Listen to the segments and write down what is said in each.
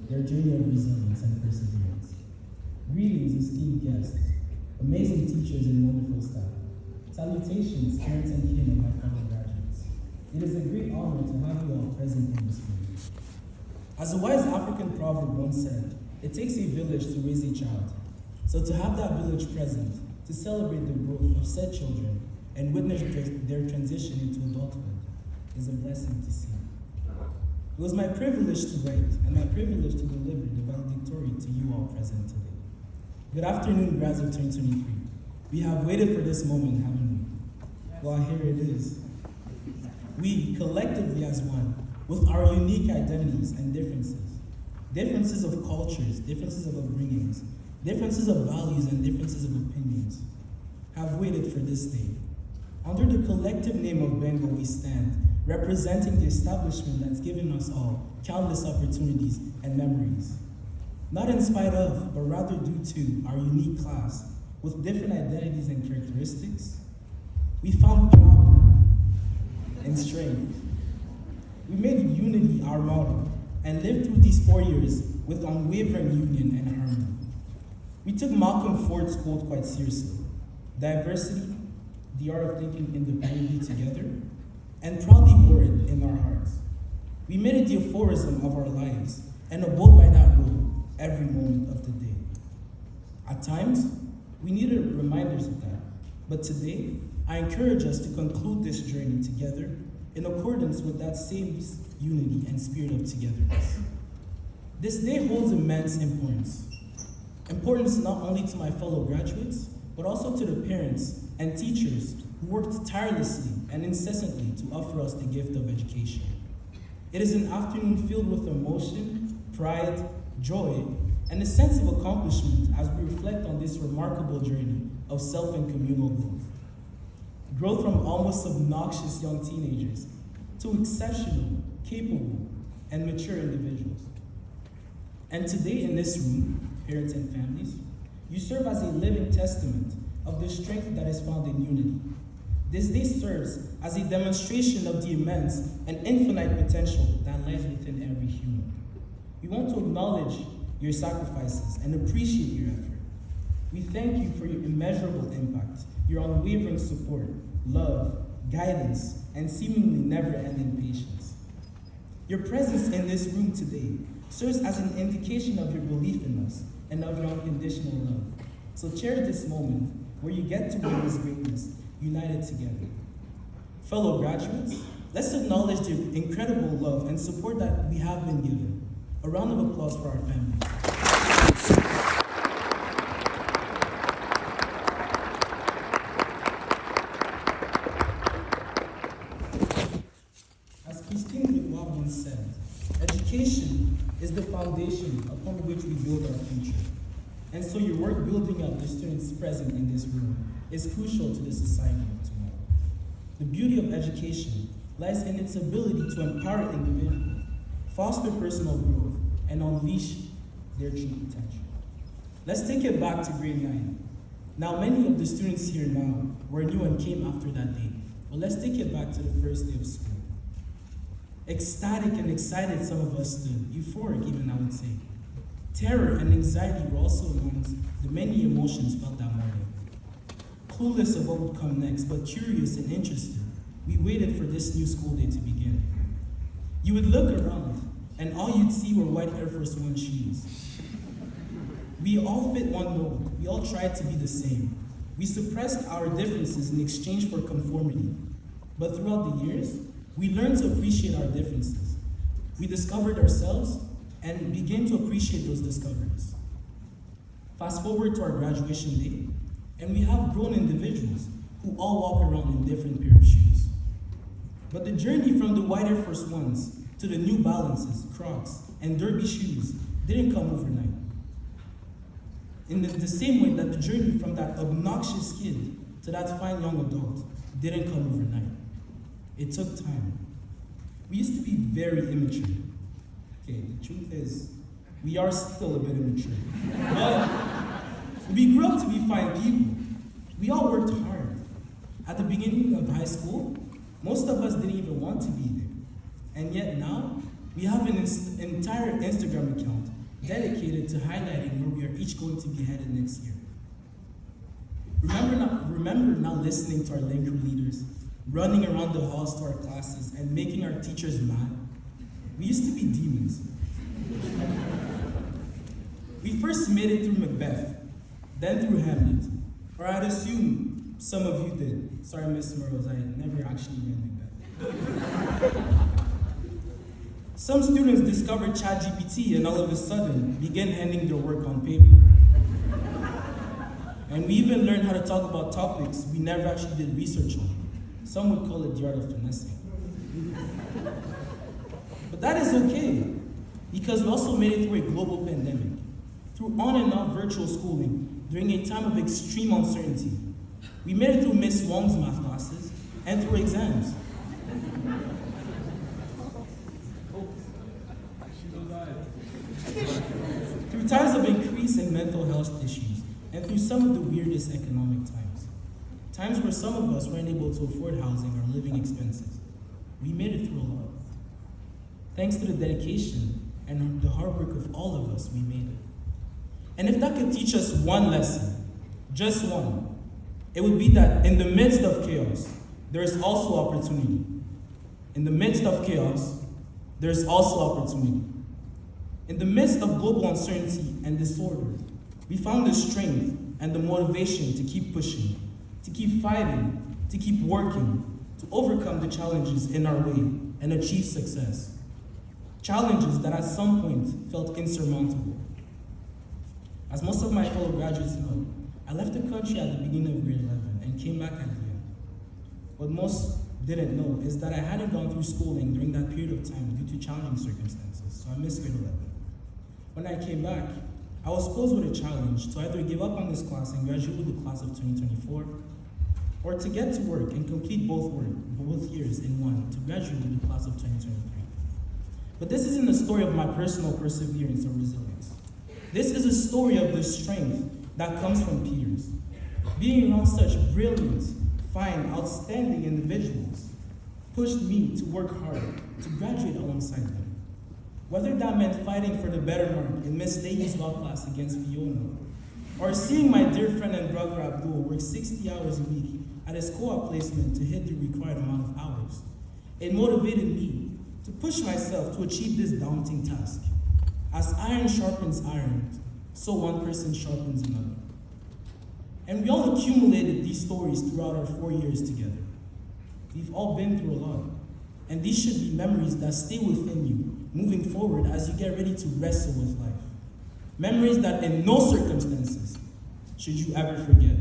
their journey of resilience and perseverance. Greetings, esteemed guests, amazing teachers and wonderful staff. Salutations, parents and kin of my fellow graduates. It is a great honor to have you all present in this room. As a wise African proverb once said, it takes a village to raise a child. So to have that village present, to celebrate the growth of said children and witness their transition into adulthood is a blessing to see. It was my privilege to write and my privilege to deliver the valedictory to you all present today. Good afternoon, grads of 2023. We have waited for this moment, haven't we? Well, here it is. We, collectively as one, with our unique identities and differences of cultures, differences of upbringings, differences of values, and differences of opinions, have waited for this day. Under the collective name of Bengal, we stand, representing the establishment that's given us all countless opportunities and memories. Not in spite of, but rather due to our unique class with different identities and characteristics, we found power and strength. We made unity our motto and lived through these 4 years with unwavering union and harmony. We took Malcolm Ford's quote quite seriously: diversity, the art of thinking independently together, and proudly wore it in our hearts. We made it the aphorism of our lives and abode by that rule every moment of the day. At times, we needed reminders of that, but today, I encourage us to conclude this journey together in accordance with that same unity and spirit of togetherness. This day holds immense importance. Importance not only to my fellow graduates, but also to the parents and teachers who worked tirelessly and incessantly to offer us the gift of education. It is an afternoon filled with emotion, pride, joy, and a sense of accomplishment as we reflect on this remarkable journey of self and communal growth. Growth from almost obnoxious young teenagers to exceptional, capable, and mature individuals. And today in this room, parents and families, you serve as a living testament of the strength that is found in unity. This day serves as a demonstration of the immense and infinite potential that lies within every human. We want to acknowledge your sacrifices and appreciate your effort. We thank you for your immeasurable impact, your unwavering support, love, guidance, and seemingly never-ending patience. Your presence in this room today serves as an indication of your belief in us and of your unconditional love. So cherish this moment where you get to witness greatness united together. Fellow graduates, let's acknowledge the incredible love and support that we have been given. A round of applause for our families. As Christine once said, education is the foundation upon which we build our future. And so your work building up the students present in this room is crucial to the society of tomorrow. The beauty of education lies in its ability to empower individuals, foster personal growth, and unleash their true potential. Let's take it back to grade 9. Now, many of the students here now were new and came after that day, but let's take it back to the first day of school. Ecstatic and excited, some of us stood, euphoric even, I would say. Terror and anxiety were also amongst the many emotions felt that morning. Clueless of what would come next, but curious and interested, we waited for this new school day to begin. You would look around, and all you'd see were white Air Force One shoes. We all fit one mold. We all tried to be the same. We suppressed our differences in exchange for conformity. But throughout the years, we learned to appreciate our differences. We discovered ourselves and began to appreciate those discoveries. Fast forward to our graduation day, and we have grown individuals who all walk around in different pair of shoes. But the journey from the white Air Force Ones to the New Balances, Crocs, and Derby shoes didn't come overnight. In the same way that the journey from that obnoxious kid to that fine young adult didn't come overnight. It took time. We used to be very immature. Okay, the truth is, we are still a bit immature. But we grew up to be fine people. We all worked hard. At the beginning of high school, most of us didn't even want to be there. And yet now, We have an entire Instagram account dedicated to highlighting where we are each going to be headed next year. Remember not listening to our Linker leaders, running around the halls to our classes and making our teachers mad? We used to be demons. We first made it through Macbeth, then through Hamlet. Or I'd assume some of you did. Sorry, Miss Murrows, I never actually read Macbeth. Some students discovered ChatGPT and all of a sudden began handing their work on paper. And we even learned how to talk about topics we never actually did research on. Some would call it the art of finessing. But that is okay, because we also made it through a global pandemic, through on and off virtual schooling during a time of extreme uncertainty. We made it through Miss Wong's math classes and through exams. Through times of increasing mental health issues, and through some of the weirdest economic times. Times where some of us weren't able to afford housing or living expenses. We made it through a lot. Thanks to the dedication and the hard work of all of us, we made it. And if that could teach us one lesson, just one, it would be that in the midst of chaos, there is also opportunity. In the midst of chaos, there is also opportunity. In the midst of global uncertainty and disorder, we found the strength and the motivation to keep pushing, to keep fighting, to keep working, to overcome the challenges in our way and achieve success. Challenges that at some point felt insurmountable. As most of my fellow graduates know, I left the country at the beginning of grade 11 and came back at the end. What most didn't know is that I hadn't gone through schooling during that period of time due to challenging circumstances, so I missed grade 11. When I came back, I was posed with a challenge to either give up on this class and graduate with the class of 2024, or to get to work and complete both years in one to graduate with the class of 2023. But this isn't a story of my personal perseverance or resilience. This is a story of the strength that comes from peers. Being around such brilliant, fine, outstanding individuals pushed me to work hard to graduate alongside them. Whether that meant fighting for the better mark in Miss Daly's law class against Fiona, or seeing my dear friend and brother Abdul work 60 hours a week at his co-op placement to hit the required amount of hours, it motivated me to push myself to achieve this daunting task. As iron sharpens iron, so one person sharpens another. And we all accumulated these stories throughout our 4 years together. We've all been through a lot, and these should be memories that stay within you moving forward as you get ready to wrestle with life. Memories that in no circumstances should you ever forget.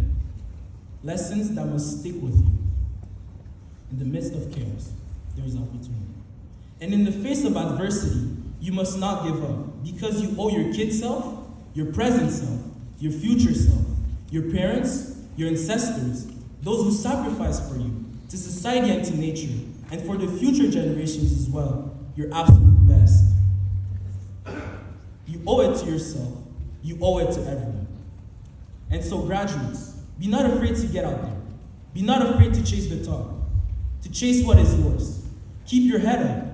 Lessons that must stick with you. In the midst of chaos, there is opportunity. And in the face of adversity, you must not give up, because you owe your kid self, your present self, your future self, your parents, your ancestors, those who sacrificed for you, to society and to nature, and for the future generations as well, your absolute best. You owe it to yourself. You owe it to everyone. And so graduates, be not afraid to get out there. Be not afraid to chase the top, to chase what is yours. Keep your head up.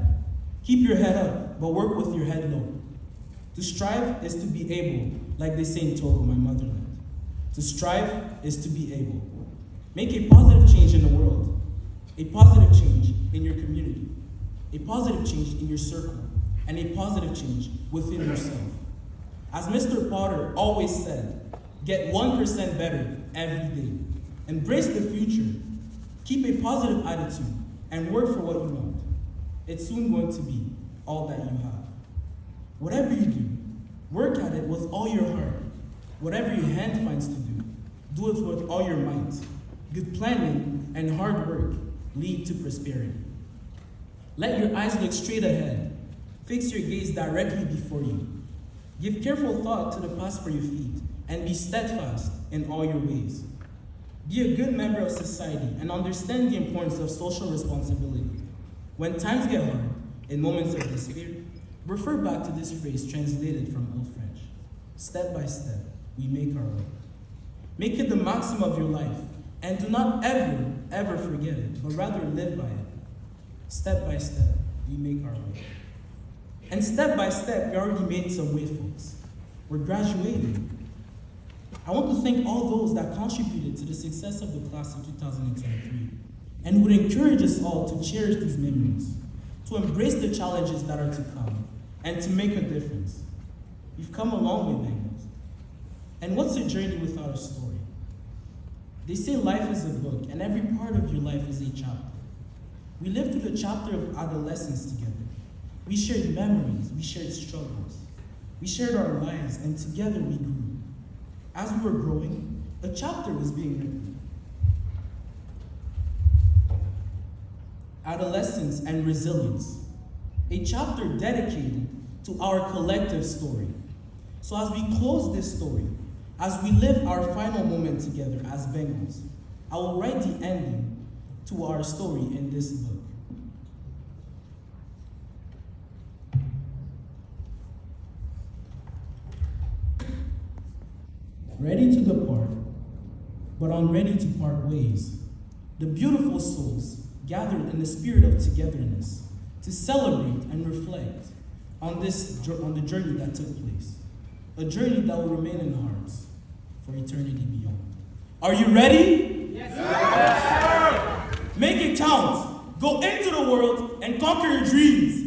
Keep your head up, but work with your head low. To strive is to be able, like they say in Togo, my motherland. To strive is to be able. Make a positive change in the world, a positive change in your community, a positive change in your circle, and a positive change within yourself. As Mr. Potter always said, get 1% better every day. Embrace the future. Keep a positive attitude and work for what you want. It's soon going to be all that you have. Whatever you do, work at it with all your heart. Whatever your hand finds to do it with all your might. Good planning and hard work lead to prosperity. Let your eyes look straight ahead. Fix your gaze directly before you. Give careful thought to the path for your feet, and be steadfast in all your ways. Be a good member of society and understand the importance of social responsibility. When times get hard, in moments of despair, refer back to this phrase translated from Old French. Step by step, we make our way. Make it the maxim of your life, and do not ever forget it, but rather live by it. Step by step, we make our way. And step by step, we already made some way, folks. We're graduating. I want to thank all those that contributed to the success of the class of 2023 and would encourage us all to cherish these memories, to embrace the challenges that are to come, and to make a difference. We've come a long way, Bengals. And what's a journey without a story? They say life is a book, and every part of your life is a chapter. We lived through the chapter of adolescence together. We shared memories, we shared struggles. We shared our lives, and together we grew. As we were growing, a chapter was being written. Adolescence and resilience, a chapter dedicated to our collective story. So as we close this story, as we live our final moment together as Bengals, I will write the ending to our story in this book. Ready to depart, but unready to part ways, the beautiful souls gathered in the spirit of togetherness to celebrate and reflect on the journey that took place, a journey that will remain in hearts for eternity beyond. Are you ready? Yes, sir. Make it count. Go into the world and conquer your dreams.